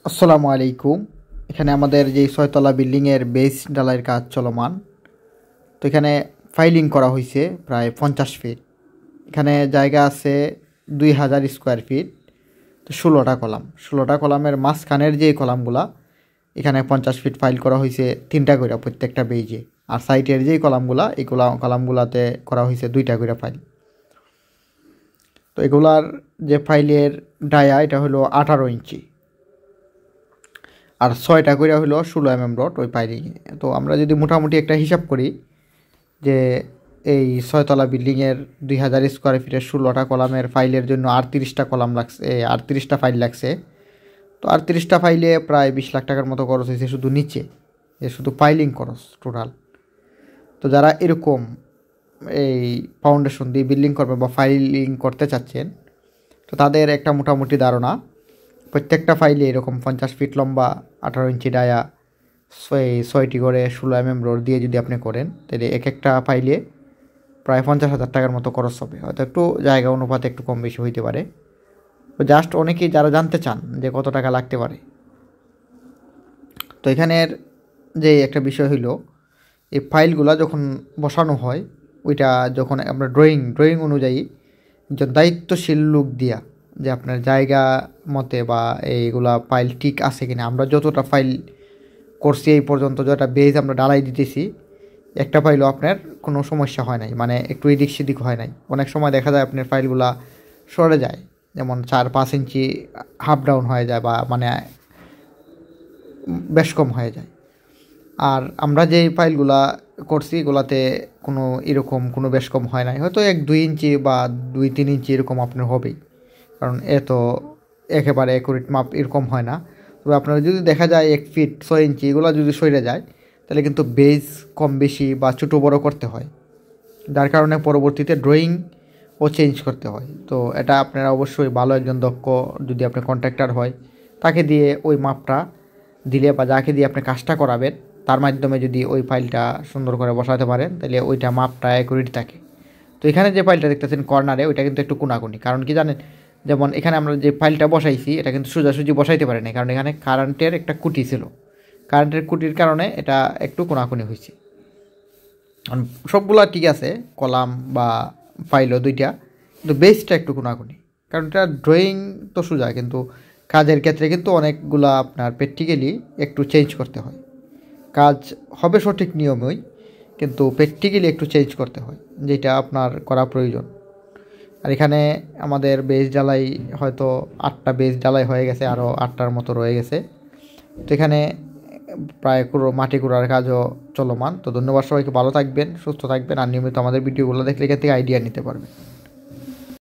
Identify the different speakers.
Speaker 1: আসসালামু আলাইকুম। এখানে আমাদের যে ৬ তলা বিল্ডিংয়ের বেস ঢালাইয়ের কাজ চলমান। তো এখানে ফাইলিং করা হয়েছে প্রায় ৫০ ফিট। এখানে জায়গা আছে ২,০০০ স্কোয়ার ফিট। তো ১৬টা কলাম, ১৬টা কলামের মাঝখানের যে কলামগুলা এখানে ৫০ ফিট ফাইল করা হয়েছে ৩টা করে প্রত্যেকটা বেজে। আর সাইডের যেই কলামগুলা এই কলামগুলাতে করা হয়েছে ২টা করে ফাইল। তো এগুলার যে ফাইলের ডায়া এটা হলো ১৮ ইঞ্চি, আর ৬টা করে হলো ১৬ রড ওই পাইলিংয়ে। তো আমরা যদি মোটামুটি একটা হিসাব করি যে এই ৬ তলা বিল্ডিংয়ের ২,০০০ স্কোয়ার ফিটের ১৬টা কলামের ফাইলের জন্য ৩৮টা কলাম লাগছে, ৩৮টা ফাইল লাগছে। তো ৩৮টা ফাইলে প্রায় ২০ লাখ টাকার মতো খরচ হয়েছে শুধু নিচে, শুধু পাইলিং খরচ টোটাল। তো যারা এরকম এই ফাউন্ডেশন দিয়ে বিল্ডিং করবে বা ফাইলিং করতে চাচ্ছেন, তো তাদের একটা মোটামুটি ধারণা প্রত্যেকটা ফাইলে এরকম ৫০ ফিট লম্বা ১৮ ইঞ্চি ডায়া ৬টি করে ১৬ রড দিয়ে যদি আপনি করেন, তাহলে এক একটা ফাইলে প্রায় ৫০,০০০ টাকার মতো খরচ হবে। হয়তো একটু জায়গা অনুপাতে একটু কম বেশি হইতে পারে। তো জাস্ট অনেকেই যারা জানতে চান যে কত টাকা লাগতে পারে, তো এখানের যে একটা বিষয় হইল এই ফাইলগুলো যখন বসানো হয়, ওইটা যখন আমরা ড্রয়িং অনুযায়ী একজন দায়িত্বশীল লোক দিয়া যে আপনার জায়গা মতে বা এইগুলা ফাইল ঠিক আছে কিনা, আমরা যতটা ফাইল করছি এই পর্যন্ত যতটা বেজ আমরা ডালাই দিতেছি, একটা ফাইলও আপনার কোনো সমস্যা হয় নাই, মানে একটু এদিক সেদিক হয় নাই। অনেক সময় দেখা যায় আপনার ফাইলগুলা সরে যায়, যেমন ৪-৫ ইঞ্চি হাফ ডাউন হয়ে যায় বা মানে বেশ কম হয়ে যায়। আর আমরা যে ফাইলগুলা করছি এগুলাতে কোনো এরকম কোনো বেশ কম হয় নাই, হয়তো ১-২ ইঞ্চি বা ২-৩ ইঞ্চি এরকম আপনার হবেই, কারণ এত একেবারে অ্যাকুরেট মাপ এরকম হয় না। তবে আপনার যদি দেখা যায় ১ ফিট ৬ ইঞ্চি এগুলো যদি সরে যায়, তাহলে কিন্তু বেজ কম বেশি বা ছোটো বড়ো করতে হয়, যার কারণে পরবর্তীতে ড্রয়িংও চেঞ্জ করতে হয়। তো এটা আপনারা অবশ্যই ভালো একজন দক্ষ যদি আপনি কন্ট্রাক্টর হয় তাকে দিয়ে ওই মাপটা দিলে বা যাকে দিয়ে আপনি কাজটা করাবেন তার মাধ্যমে যদি ওই ফাইলটা সুন্দর করে বসাতে পারেন, তাহলে ওইটা মাপটা অ্যাকুরেট থাকে। তো এখানে যে ফাইলটা দেখতেছেন কর্নারে, ওইটা কিন্তু একটু কোনাকুনি, কারণ কি জানেন, যেমন এখানে আমরা যে ফাইলটা বসাইছি এটা কিন্তু সোজাসুজি বসাইতে পারি না, কারণ এখানে কারেন্টের একটা কুটি ছিল, কারেন্টের কুটির কারণে এটা একটু কোনাকুনি হয়েছে। সবগুলা ঠিক আছে, কলাম বা ফাইলও দুইটা, কিন্তু বেসটা একটু কোনাকুনি, কারণ এটা ড্রয়িং তো সোজা, কিন্তু কাজের ক্ষেত্রে কিন্তু অনেকগুলা আপনার প্র্যাকটিক্যালি একটু চেঞ্জ করতে হয়। কাজ হবে সঠিক নিয়মেই, কিন্তু প্র্যাকটিক্যালি একটু চেঞ্জ করতে হয়, যেটা আপনার করা প্রয়োজন। আর এখানে আমাদের বেস ঢালাই হয়তো ৮টা বেস ঢালাই হয়ে গেছে, আরও ৮টার মতো রয়ে গেছে। তো এখানে প্রায় মাটি কুড়ার কাজও চলমান। তো ধন্যবাদ সবাইকে, ভালো থাকবেন, সুস্থ থাকবেন, আর নিয়মিত আমাদের ভিডিওগুলো দেখলে এখান থেকে আইডিয়া নিতে পারবেন।